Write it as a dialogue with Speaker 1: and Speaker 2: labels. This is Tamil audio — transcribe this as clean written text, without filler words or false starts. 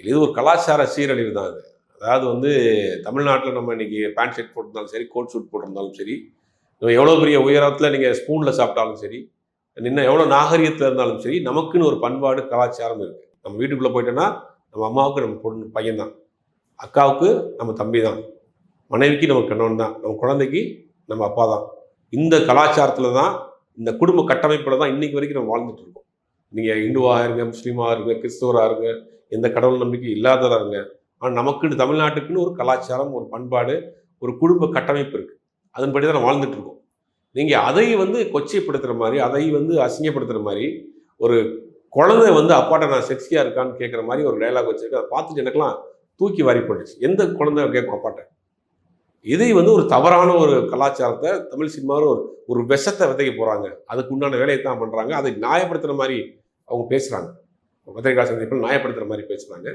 Speaker 1: இது ஒரு கலாச்சார சீரழிவு தான் அது. அதாவது வந்து தமிழ்நாட்டில் நம்ம இன்னைக்கு பேண்ட் ஷர்ட் போட்டிருந்தாலும் சரி, கோட் ஷூட் போட்டிருந்தாலும் சரி, எவ்வளோ பெரிய உயரத்தில் நீங்கள் ஸ்பூனில் சாப்பிட்டாலும் சரி, நின்று எவ்வளோ நாகரிகத்தில் இருந்தாலும் சரி, நமக்குன்னு ஒரு பண்பாடு கலாச்சாரம் இருக்குது. நம்ம வீட்டுக்குள்ளே போயிட்டோன்னா நம்ம அம்மாவுக்கு நம்ம பொண்ணு பையன் தான், அக்காவுக்கு நம்ம தம்பி தான், மனைவிக்கு நம்ம கணவன் தான், நம்ம குழந்தைக்கு நம்ம அப்பா தான். இந்த கலாச்சாரத்தில் தான், இந்த குடும்ப கட்டமைப்பில் தான் இன்னைக்கு வரைக்கும் நம்ம வாழ்ந்துட்டு இருக்கோம். நீங்கள் இந்துவாக இருங்க, முஸ்லீமாக இருங்க, கிறிஸ்தவராக இருங்க, எந்த கடவுள் நம்பிக்கை இல்லாததாக இருங்க, ஆனால் நமக்குன்னு தமிழ்நாட்டுக்குன்னு ஒரு கலாச்சாரம், ஒரு பண்பாடு, ஒரு குடும்ப கட்டமைப்பு இருக்குது. அதன்படி தான் நம்ம வாழ்ந்துட்டு இருக்கோம். நீங்கள் அதை வந்து கொச்சைப்படுத்துகிற மாதிரி, அதை வந்து அசிங்கப்படுத்துகிற மாதிரி, ஒரு குழந்தை வந்து அப்பாட்ட நான் செக்ஸியாக இருக்கான்னு கேட்குற மாதிரி ஒரு டைலாக் வச்சுருக்கு. அதை பார்த்துட்டு எனக்குலாம் தூக்கி வாரி போட்டுச்சு. எந்த குழந்தை கேட்கும் அப்பாட்ட? இதை வந்து ஒரு தவறான ஒரு கலாச்சாரத்தை தமிழ் சினிமாவில் ஒரு விஷத்தை விதைக்க போகிறாங்க. அதுக்கு உண்டான வேலையை தான் பண்ணுறாங்க. அதை நியாயப்படுத்துகிற மாதிரி அவங்க பேசுகிறாங்க. பத்திரிகை சந்திப்பில் நியாயப்படுத்துகிற மாதிரி பேசுகிறாங்க.